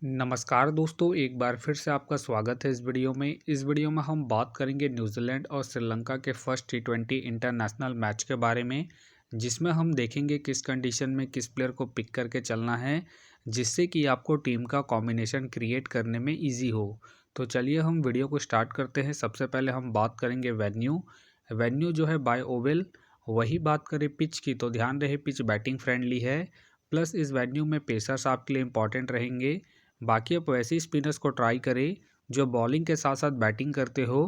नमस्कार दोस्तों, एक बार फिर से आपका स्वागत है इस वीडियो में। इस वीडियो में हम बात करेंगे न्यूजीलैंड और श्रीलंका के फर्स्ट टी20 इंटरनेशनल मैच के बारे में, जिसमें हम देखेंगे किस कंडीशन में किस प्लेयर को पिक करके चलना है, जिससे कि आपको टीम का कॉम्बिनेशन क्रिएट करने में इजी हो। तो चलिए हम वीडियो को स्टार्ट करते हैं। सबसे पहले हम बात करेंगे वेन्यू। वेन्यू जो है बाय ओवल। वही बात करें पिच की, तो ध्यान रहे पिच बैटिंग फ्रेंडली है, प्लस इस वेन्यू में पेसर्स आपके लिए इंपॉर्टेंट रहेंगे। बाकी आप वैसे ही स्पिनर्स को ट्राई करें जो बॉलिंग के साथ साथ बैटिंग करते हो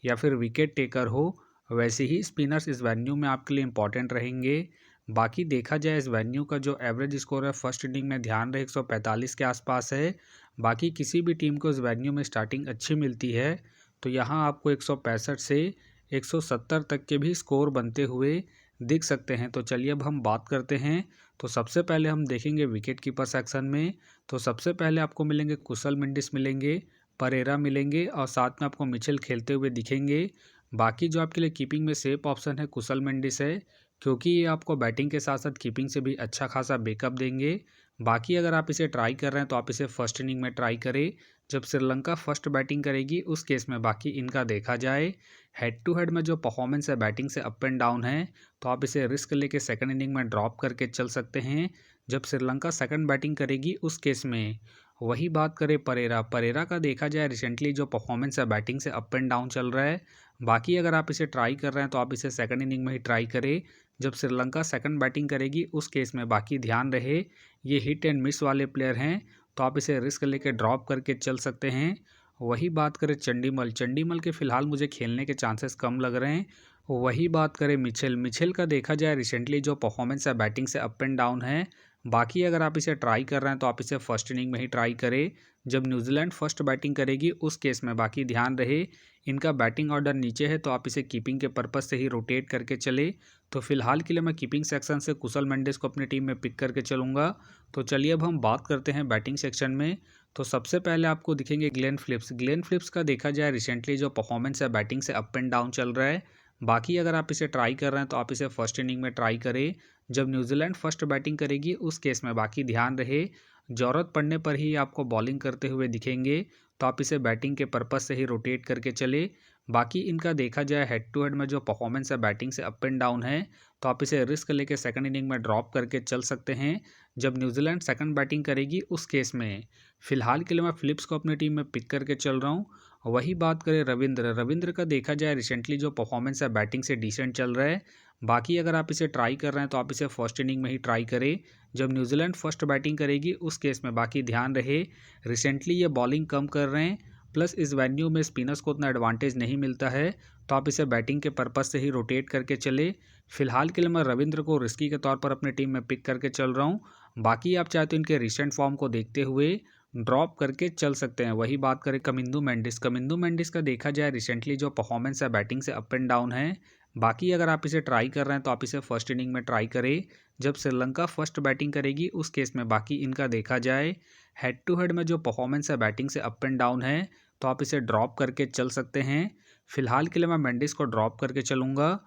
या फिर विकेट टेकर हो। वैसे ही स्पिनर्स इस वेन्यू में आपके लिए इंपॉर्टेंट रहेंगे। बाकी देखा जाए इस वेन्यू का जो एवरेज स्कोर है फर्स्ट इनिंग में ध्यान रहे 145 के आसपास है। बाकी किसी भी टीम को इस वेन्यू में स्टार्टिंग अच्छी मिलती है, तो यहाँ आपको 165 से 170 तक के भी स्कोर बनते हुए दिख सकते हैं। तो चलिए अब हम बात करते हैं। तो सबसे पहले हम देखेंगे विकेट कीपर सेक्शन में। तो सबसे पहले आपको मिलेंगे कुशल मेंडिस मिलेंगे, परेरा मिलेंगे और साथ में आपको मिचेल खेलते हुए दिखेंगे। बाकी जो आपके लिए कीपिंग में सेफ ऑप्शन है कुशल मेंडिस है, क्योंकि ये आपको बैटिंग के साथ साथ कीपिंग से भी अच्छा खासा बैकअप देंगे। बाकी अगर आप इसे ट्राई कर रहे हैं तो आप इसे फर्स्ट इनिंग में ट्राई करें जब श्रीलंका फर्स्ट बैटिंग करेगी, उस केस में। बाकी इनका देखा जाए हेड टू हेड में जो परफॉर्मेंस है बैटिंग से अप एंड डाउन है, तो आप इसे रिस्क लेके सेकंड इनिंग में ड्रॉप करके चल सकते हैं जब श्रीलंका सेकंड बैटिंग करेगी, उस केस में। वही बात करें परेरा। परेरा का देखा जाए रिसेंटली जो परफॉर्मेंस है बैटिंग से अप एंड डाउन चल रहा है। बाकी अगर आप इसे ट्राई कर रहे हैं तो आप इसे सेकंड इनिंग में ही ट्राई करें जब श्रीलंका सेकंड बैटिंग करेगी, उस केस में। बाकी ध्यान रहे ये हिट एंड मिस वाले प्लेयर हैं, तो आप इसे रिस्क लेके ड्रॉप करके चल सकते हैं। वही बात करें चंडीमल। चंडीमल के फिलहाल मुझे खेलने के चांसेस कम लग रहे हैं। वही बात करें मिचेल। मिचेल का देखा जाए रिसेंटली जो परफॉर्मेंस है बैटिंग से अप एंड डाउन है। बाकी अगर आप इसे ट्राई कर रहे हैं तो आप इसे फर्स्ट इनिंग में ही ट्राई करें जब न्यूजीलैंड फर्स्ट बैटिंग करेगी, उस केस में। बाकी ध्यान रहे इनका बैटिंग ऑर्डर नीचे है, तो आप इसे कीपिंग के पर्पज़ से ही रोटेट करके चले। तो फिलहाल के लिए मैं कीपिंग सेक्शन से कुशल मेंडिस को अपनी टीम में पिक करके चलूँगा। तो चलिए अब हम बात करते हैं बैटिंग सेक्शन में। तो सबसे पहले आपको दिखेंगे ग्लेन फिलिप्स। ग्लेन फिलिप्स का देखा जाए रिसेंटली जो परफॉर्मेंस है बैटिंग से अप एंड डाउन चल रहा है। बाकी अगर आप इसे ट्राई कर रहे हैं तो आप इसे फर्स्ट इनिंग में ट्राई करें जब न्यूजीलैंड फर्स्ट बैटिंग करेगी, उस केस में। बाकी ध्यान रहे ज़रूरत पड़ने पर ही आपको बॉलिंग करते हुए दिखेंगे, तो आप इसे बैटिंग के पर्पज़ से ही रोटेट करके चले। बाकी इनका देखा जाए हेड टू हेड में जो परफॉर्मेंस है बैटिंग से अप एंड डाउन है, तो आप इसे रिस्क लेके सेकंड इनिंग में ड्रॉप करके चल सकते हैं जब न्यूजीलैंड सेकंड बैटिंग करेगी, उस केस में। फिलहाल के लिए मैं फिलिप्स को अपनी टीम में पिक करके चल रहा हूँ। वही बात करें रविंद्र। रविंद्र का देखा जाए रिसेंटली जो परफॉर्मेंस है बैटिंग से डिसेंट चल रहा है। बाकी अगर आप इसे ट्राई कर रहे हैं तो आप इसे फर्स्ट इनिंग में ही ट्राई करें जब न्यूजीलैंड फर्स्ट बैटिंग करेगी, उस केस में। बाकी ध्यान रहे रिसेंटली ये बॉलिंग कम कर रहे हैं, प्लस इस वेन्यू में स्पिनर्स को उतना एडवांटेज नहीं मिलता है, तो आप इसे बैटिंग के पर्पज़ से ही रोटेट करके चले। फिलहाल के लिए मैं रविंद्र को रिस्की के तौर पर अपनी टीम में पिक करके चल रहा हूँ। बाकी आप चाहे तो इनके रिसेंट फॉर्म को देखते हुए ड्रॉप करके चल सकते हैं। वही बात करें कमिंदू मेंडिस। कमिंदू मेंडिस का देखा जाए रिसेंटली जो परफॉर्मेंस है बैटिंग से अप एंड डाउन है। बाकी अगर आप इसे ट्राई कर रहे हैं तो आप इसे फर्स्ट इनिंग में ट्राई करें जब श्रीलंका फर्स्ट बैटिंग करेगी, उस केस में। बाकी इनका देखा जाए हेड टू हेड में जो परफॉर्मेंस है बैटिंग से अप एंड डाउन है, तो आप इसे ड्रॉप करके चल सकते हैं। फिलहाल के लिए मैं मेंडिस को ड्रॉप करके चलूँगा।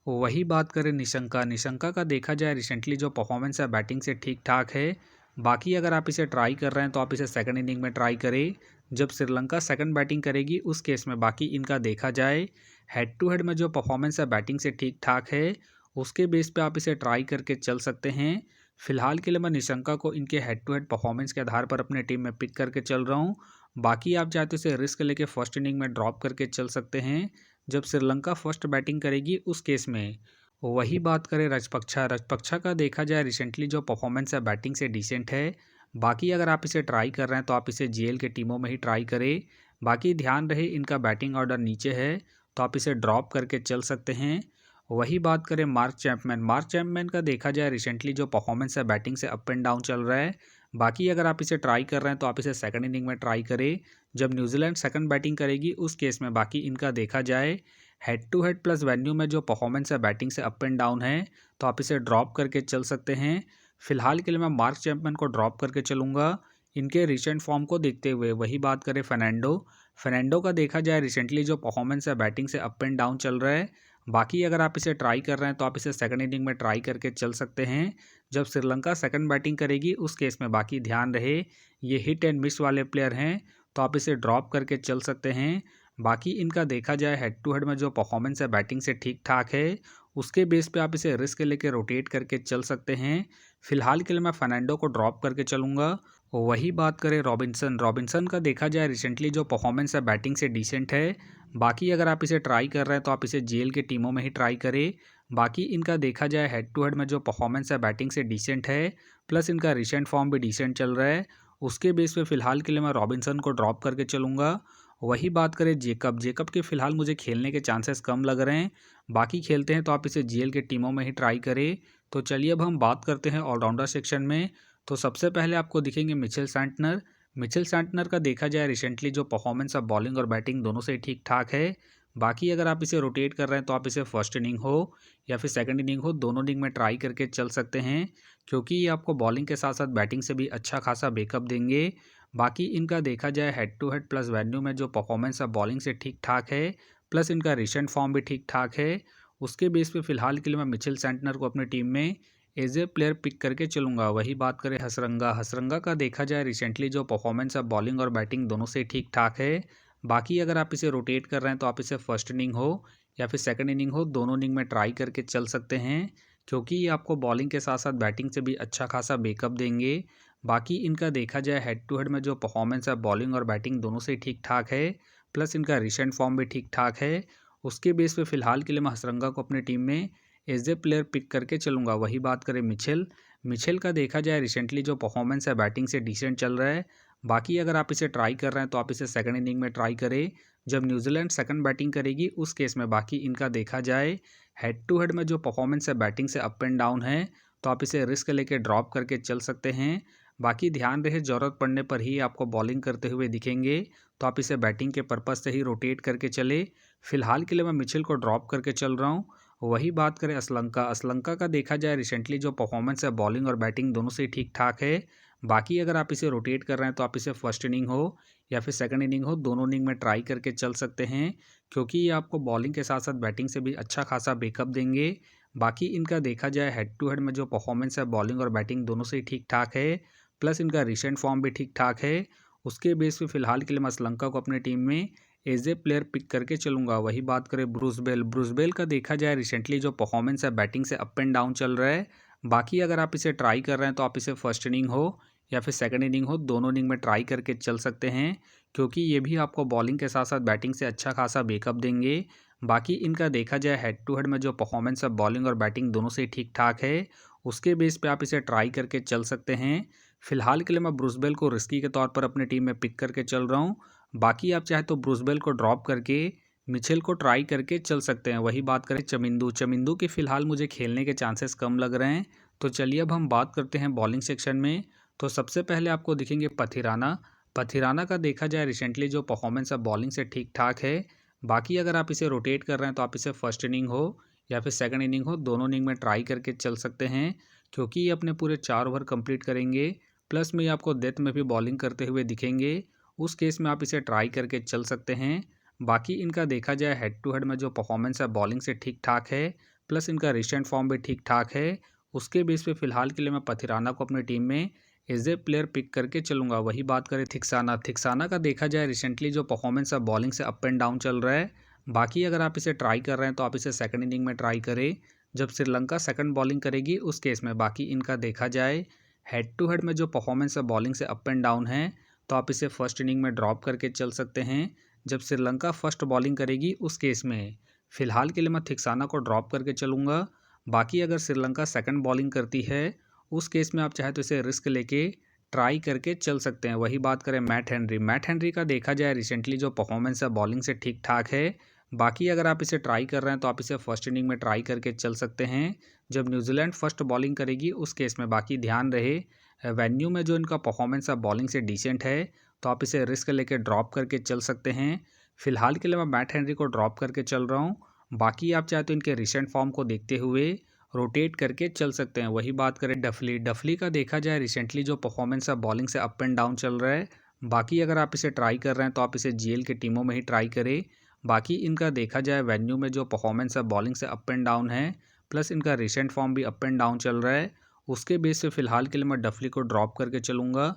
वही बात करें निशंका। निशंका का देखा जाए रिसेंटली जो परफॉर्मेंस है बैटिंग से ठीक ठाक है। बाकी अगर आप इसे ट्राई कर रहे हैं तो आप इसे सेकंड इनिंग में ट्राई करें जब श्रीलंका सेकंड बैटिंग करेगी, उस केस में। बाकी इनका देखा जाए हेड टू हेड में जो परफॉर्मेंस है बैटिंग से ठीक ठाक है, उसके बेस पे आप इसे ट्राई करके चल सकते हैं। फिलहाल के लिए मैं निशंका को इनके हेड टू हेड परफॉर्मेंस के आधार पर अपने टीम में पिक करके चल रहा हूँ। बाकी आप चाहते हो इसे रिस्क लेके फर्स्ट इनिंग में ड्रॉप करके चल सकते हैं जब श्रीलंका फर्स्ट बैटिंग करेगी, उस केस में। वही बात करें रजपक्षा। रजपक्षा का देखा जाए रिसेंटली जो परफॉर्मेंस है बैटिंग से डिसेंट है। बाकी अगर आप इसे ट्राई कर रहे हैं तो आप इसे जीएल के टीमों में ही ट्राई करें। बाकी ध्यान रहे इनका बैटिंग ऑर्डर नीचे है, तो आप इसे ड्रॉप करके चल सकते हैं। वही बात करें मार्क चैपमैन। मार्क चैपमैन का देखा जाए रिसेंटली जो परफॉर्मेंस है बैटिंग से अप एंड डाउन चल रहा है। बाकी अगर आप इसे ट्राई कर रहे हैं तो आप इसे सेकंड इनिंग में ट्राई करें जब न्यूजीलैंड सेकंड बैटिंग करेगी, उस केस में। बाकी इनका देखा जाए head to head plus venue में जो परफॉर्मेंस है बैटिंग से अप एंड डाउन है, तो आप इसे ड्रॉप करके चल सकते हैं। फिलहाल के लिए मैं मार्क चैपमैन को ड्रॉप करके चलूँगा इनके रिसेंट फॉर्म को देखते हुए। वही बात करें फर्नांडो। फर्नांडो का देखा जाए रिसेंटली जो परफॉर्मेंस है बैटिंग से अप एंड डाउन चल रहा है। बाकी अगर आप इसे ट्राई कर रहे हैं तो आप इसे सेकंड इनिंग में ट्राई करके चल सकते हैं। जब श्रीलंका सेकंड बैटिंग करेगी उस केस में बाकी ध्यान रहे ये हिट एंड मिस वाले प्लेयर हैं, तो आप इसे ड्रॉप करके चल सकते हैं। बाकी इनका देखा जाए हेड टू हेड में जो परफॉर्मेंस है बैटिंग से ठीक ठाक है, उसके बेस पे आप इसे रिस्क लेके रोटेट करके चल सकते हैं। फिलहाल के लिए मैं फर्नांडो को ड्रॉप करके चलूँगा। वही बात करें रॉबिन्सन, रॉबिन्सन का देखा जाए रिसेंटली जो परफॉर्मेंस है बैटिंग से डिसेंट है। बाकी अगर आप इसे ट्राई कर रहे हैं तो आप इसे जेल के टीमों में ही ट्राई करें। बाकी इनका देखा जाए हेड टू हेड में जो परफॉर्मेंस है बैटिंग से डिसेंट है, प्लस इनका रिसेंट फॉर्म भी डिसेंट चल रहा है। उसके बेस पे फिलहाल के लिए मैं रॉबिन्सन को ड्रॉप करके चलूँगा। वही बात करें जेकब, जेकब के फिलहाल मुझे खेलने के चांसेस कम लग रहे हैं। बाकी खेलते हैं तो आप इसे जेल के टीमों में ही ट्राई करें। तो चलिए अब हम बात करते हैं ऑलराउंडर सेक्शन में। तो सबसे पहले आपको दिखेंगे मिचेल सैंटनर। मिचेल सैंटनर का देखा जाए रिसेंटली जो परफॉर्मेंस है बॉलिंग और बैटिंग दोनों से ठीक ठाक है। बाकी अगर आप इसे रोटेट कर रहे हैं तो आप इसे फर्स्ट इनिंग हो या फिर सेकंड इनिंग हो, दोनों इनिंग में ट्राई करके चल सकते हैं, क्योंकि ये आपको बॉलिंग के साथ साथ बैटिंग से भी अच्छा खासा बैकअप देंगे। बाकी इनका देखा जाए head to head plus venue में जो परफॉर्मेंस है बॉलिंग से ठीक ठाक है, प्लस इनका रिसेंट फॉर्म भी ठीक ठाक है। उसके बेस पे फिलहाल के लिए मैं मिचेल सैंटनर को अपनी टीम में एज ए प्लेयर पिक करके चलूँगा। वही बात करें हसरंगा, हसरंगा का देखा जाए रिसेंटली जो परफॉर्मेंस है बॉलिंग और बैटिंग दोनों से ठीक ठाक है। बाकी अगर आप इसे रोटेट कर रहे हैं तो आप इसे फर्स्ट इनिंग हो या फिर सेकंड इनिंग हो, दोनों इनिंग में ट्राई करके चल सकते हैं, क्योंकि ये आपको बॉलिंग के साथ साथ बैटिंग से भी अच्छा खासा बैकअप देंगे। बाकी इनका देखा जाए हेड टू हेड में जो परफॉर्मेंस है बॉलिंग और बैटिंग दोनों से ठीक ठाक है, प्लस इनका रिसेंट फॉर्म भी ठीक ठाक है। उसके बेस पे फिलहाल के लिए मैं हसरंगा को अपनी टीम में एज ए प्लेयर पिक करके चलूँगा। वही बात करें मिचेल, मिचेल का देखा जाए रिसेंटली जो परफॉर्मेंस है बैटिंग से डिसेंट चल रहा है। बाकी अगर आप इसे ट्राई कर रहे हैं तो आप इसे सेकंड इनिंग में ट्राई करें, जब न्यूजीलैंड सेकंड बैटिंग करेगी उस केस में। बाकी इनका देखा जाए हेड टू हेड में जो परफॉर्मेंस है बैटिंग से अप एंड डाउन है, तो आप इसे रिस्क लेके ड्रॉप करके चल सकते हैं। बाकी ध्यान रहे ज़रूरत पड़ने पर ही आपको बॉलिंग करते हुए दिखेंगे, तो आप इसे बैटिंग के पर्पज़ से ही रोटेट करके चले। फिलहाल के लिए मैं मिचेल को ड्रॉप करके चल रहा हूँ। वही बात करें असलंका, असलंका का देखा जाए रिसेंटली जो परफॉर्मेंस है बॉलिंग और बैटिंग दोनों से ठीक ठाक है। बाकी अगर आप इसे रोटेट कर रहे हैं तो आप इसे फर्स्ट इनिंग हो या फिर सेकंड इनिंग हो, दोनों इनिंग में ट्राई करके चल सकते हैं, क्योंकि ये आपको बॉलिंग के साथ साथ बैटिंग से भी अच्छा खासा बैकअप देंगे। बाकी इनका देखा जाए हेड टू हेड में जो परफॉर्मेंस है बॉलिंग और बैटिंग दोनों से ही ठीक ठाक है, प्लस इनका रिसेंट फॉर्म भी ठीक ठाक है। उसके बेस पे फिलहाल के लिए मैं श्रीलंका को अपनी टीम में एज ए प्लेयर पिक करके चलूँगा। वही बात करें ब्रूस बेल, ब्रूस बेल का देखा जाए रिसेंटली जो परफॉर्मेंस है बैटिंग से अप एंड डाउन चल रहा है। बाकी अगर आप इसे ट्राई कर रहे हैं तो आप इसे फर्स्ट इनिंग हो या फिर सेकंड इनिंग हो, दोनों इनिंग में ट्राई करके चल सकते हैं, क्योंकि ये भी आपको बॉलिंग के साथ साथ बैटिंग से अच्छा खासा बैकअप देंगे। बाकी इनका देखा जाए हेड टू हेड में जो परफॉर्मेंस है बॉलिंग और बैटिंग दोनों से ठीक ठाक है, उसके बेस पे आप इसे ट्राई करके चल सकते हैं। फिलहाल के लिए मैं ब्रूस बेल को रिस्की के तौर पर अपनी टीम में पिक करके चल रहा हूँ। बाकी आप चाहे तो ब्रूस बेल को ड्रॉप करके मिचेल को ट्राई करके चल सकते हैं। वही बात करें चमिंदू, चमिंदू के फिलहाल मुझे खेलने के चांसेस कम लग रहे हैं। तो चलिए अब हम बात करते हैं बॉलिंग सेक्शन में। तो सबसे पहले आपको दिखेंगे पथिराना। पथिराना का देखा जाए रिसेंटली जो परफॉर्मेंस है बॉलिंग से ठीक ठाक है। बाकी अगर आप इसे रोटेट कर रहे हैं तो आप इसे फर्स्ट इनिंग हो या फिर सेकंड इनिंग हो, दोनों इनिंग में ट्राई करके चल सकते हैं, क्योंकि ये अपने पूरे 4 ओवर कंप्लीट करेंगे, प्लस में ये आपको डेथ में भी बॉलिंग करते हुए दिखेंगे। उस केस में आप इसे ट्राई करके चल सकते हैं। बाकी इनका देखा जाए हेड टू हेड में जो परफॉर्मेंस है बॉलिंग से ठीक ठाक है, प्लस इनका रिसेंट फॉर्म भी ठीक ठाक है। उसके बेस पे फिलहाल के लिए मैं पथिराना को अपनी टीम में एज ए प्लेयर पिक करके चलूँगा। वही बात करें थिक्साना, थिक्साना का देखा जाए रिसेंटली जो परफॉर्मेंस है बॉलिंग से अप एंड डाउन चल रहा है। बाकी अगर आप इसे ट्राई कर रहे हैं तो आप इसे सेकंड इनिंग में ट्राई करें, जब श्रीलंका सेकंड बॉलिंग करेगी उस केस में। बाकी इनका देखा जाए हेड टू हेड में जो परफॉर्मेंस है बॉलिंग से अप एंड डाउन है, तो आप इसे फर्स्ट इनिंग में ड्रॉप करके चल सकते हैं, जब श्रीलंका फर्स्ट बॉलिंग करेगी उस केस में। फिलहाल के लिए मैं थिक्साना को ड्रॉप करके चलूँगा। बाकी अगर श्रीलंका सेकंड बॉलिंग करती है उस केस में आप चाहे तो इसे रिस्क लेके ट्राई करके चल सकते हैं। वही बात करें मैट हेनरी, मैट हेनरी का देखा जाए रिसेंटली जो परफॉर्मेंस है बॉलिंग से ठीक ठाक है। बाकी अगर आप इसे ट्राई कर रहे हैं तो आप इसे फर्स्ट इनिंग में ट्राई करके चल सकते हैं, जब न्यूजीलैंड फर्स्ट बॉलिंग करेगी उस केस में। बाकी ध्यान रहे वेन्यू में जो इनका परफॉर्मेंस है बॉलिंग से डिसेंट है, तो आप इसे रिस्क लेके ड्रॉप करके चल सकते हैं। फिलहाल के लिए मैं मैट हेनरी को ड्रॉप करके चल रहा हूँ। बाकी आप चाहे तो इनके रिसेंट फॉर्म को देखते हुए रोटेट करके चल सकते हैं। वही बात करें डफली, डफली का देखा जाए रिसेंटली जो परफॉर्मेंस है बॉलिंग से अप एंड डाउन चल रहा है। बाकी अगर आप इसे ट्राई कर रहे हैं तो आप इसे जीएल के टीमों में ही ट्राई करें। बाकी इनका देखा जाए वेन्यू में जो परफॉर्मेंस है बॉलिंग से अप एंड डाउन है, प्लस इनका रिसेंट फॉर्म भी अप एंड डाउन चल रहा है। उसके बेस पे फिलहाल के लिए मैं डफली को ड्रॉप करके चलूँगा।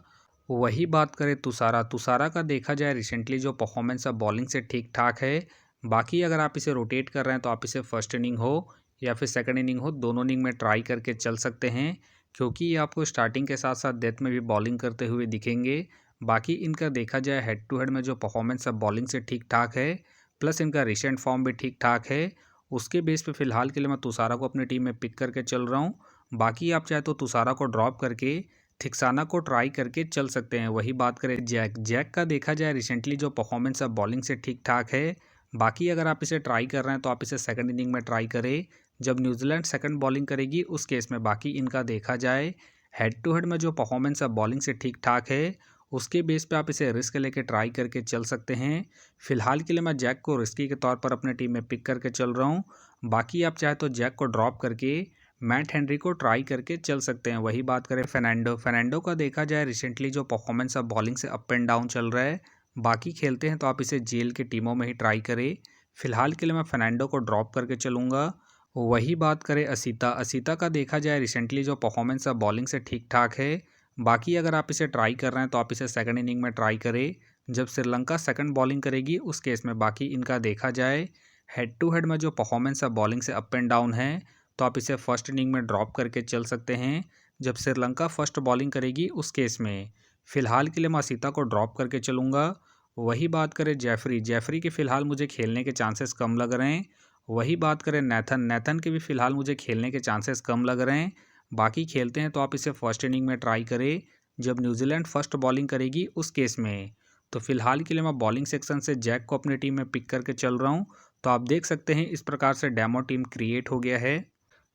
वही बात करें तुषारा का देखा जाए रिसेंटली जो परफॉर्मेंस है बॉलिंग से ठीक ठाक है। बाकी अगर आप इसे रोटेट कर रहे हैं तो आप इसे फर्स्ट इनिंग हो या फिर सेकंड इनिंग हो, दोनों इनिंग में ट्राई करके चल सकते हैं, क्योंकि ये आपको स्टार्टिंग के साथ साथ डेथ में भी बॉलिंग करते हुए दिखेंगे। बाकी इनका देखा जाए हेड टू हेड में जो परफॉर्मेंस है बॉलिंग से ठीक ठाक है, प्लस इनका रिसेंट फॉर्म भी ठीक ठाक है। उसके बेस पे फिलहाल के लिए मैं तुषारा को अपनी टीम में पिक करके चल रहा हूँ। बाकी आप चाहे तो तुषारा को ड्रॉप करके थिक्साना को ट्राई करके चल सकते हैं। वही बात करें जैक का देखा जाए रिसेंटली जो परफॉर्मेंस है बॉलिंग से ठीक ठाक है। बाकी अगर आप इसे ट्राई कर रहे हैं तो आप इसे सेकंड इनिंग में ट्राई करें जब न्यूजीलैंड सेकंड बॉलिंग करेगी उस केस में। बाकी इनका देखा जाए हेड टू हेड में जो परफॉर्मेंस है बॉलिंग से ठीक ठाक है, उसके बेस पे आप इसे रिस्क लेके ट्राई करके चल सकते हैं। फिलहाल के लिए मैं जैक को रिस्की के तौर पर अपने टीम में पिक करके चल रहा हूँ। बाकी आप चाहे तो जैक को ड्रॉप करके मैट हेनरी को ट्राई करके चल सकते हैं। वही बात करें फर्नांडो का देखा जाए रिसेंटली जो परफॉर्मेंस है बॉलिंग से अप एंड डाउन चल रहा है। बाकी खेलते हैं तो आप इसे जेल की टीमों में ही ट्राई करें। फिलहाल के लिए मैं फर्नांडो को ड्रॉप करके चलूँगा। वही बात करें असीता का देखा जाए रिसेंटली जो परफॉर्मेंस है बॉलिंग से ठीक ठाक है। बाकी अगर आप इसे ट्राई कर रहे हैं तो आप इसे सेकंड इनिंग में ट्राई करें जब श्रीलंका सेकंड बॉलिंग करेगी उस केस में। बाकी इनका देखा जाए हेड टू हेड में जो परफॉर्मेंस है बॉलिंग से अप एंड डाउन है, तो आप इसे फर्स्ट इनिंग में ड्रॉप करके चल सकते हैं जब श्रीलंका फर्स्ट बॉलिंग करेगी उस केस में। फिलहाल के लिए मैं असीता को ड्रॉप करके चलूँगा। वही बात करें जेफरी के फ़िलहाल मुझे खेलने के चांसेस कम लग रहे हैं। वही बात करें नेथन के भी फ़िलहाल मुझे खेलने के चांसेस कम लग रहे हैं। बाकी खेलते हैं तो आप इसे फर्स्ट इनिंग में ट्राई करें जब न्यूजीलैंड फर्स्ट बॉलिंग करेगी उस केस में। तो फिलहाल के लिए मैं बॉलिंग सेक्शन से जैक को अपनी टीम में पिक करके चल रहा हूँ। तो आप देख सकते हैं इस प्रकार से डेमो टीम क्रिएट हो गया है।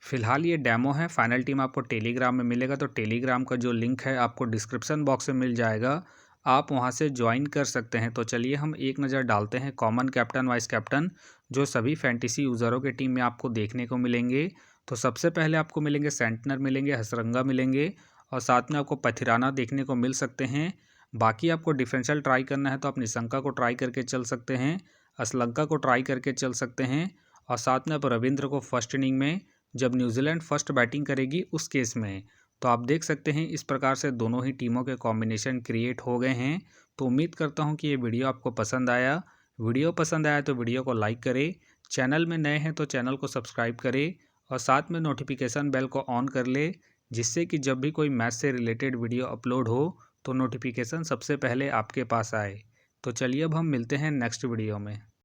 फिलहाल ये डेमो है, फाइनल टीम आपको टेलीग्राम में मिलेगा। तो टेलीग्राम का जो लिंक है आपको डिस्क्रिप्शन बॉक्स में मिल जाएगा, आप वहां से ज्वाइन कर सकते हैं। तो चलिए हम एक नज़र डालते हैं कॉमन कैप्टन वाइस कैप्टन जो सभी फैंटेसी यूज़रों की टीम में आपको देखने को मिलेंगे। तो सबसे पहले आपको मिलेंगे सेंटनर मिलेंगे, हसरंगा मिलेंगे और साथ में आपको पथिराना देखने को मिल सकते हैं। बाकी आपको डिफरेंशियल ट्राई करना है तो आप निशंका को ट्राई करके चल सकते हैं, असलंका को ट्राई करके चल सकते हैं और साथ में आप रविंद्र को फर्स्ट इनिंग में जब न्यूजीलैंड फर्स्ट बैटिंग करेगी उस केस में। तो आप देख सकते हैं इस प्रकार से दोनों ही टीमों के कॉम्बिनेशन क्रिएट हो गए हैं। तो उम्मीद करता हूं कि ये वीडियो आपको पसंद आया। वीडियो पसंद आया तो वीडियो को लाइक करें, चैनल में नए हैं तो चैनल को सब्सक्राइब करें और साथ में नोटिफिकेशन बेल को ऑन कर ले, जिससे कि जब भी कोई मैच से रिलेटेड वीडियो अपलोड हो तो नोटिफिकेशन सबसे पहले आपके पास आए। तो चलिए अब हम मिलते हैं नेक्स्ट वीडियो में।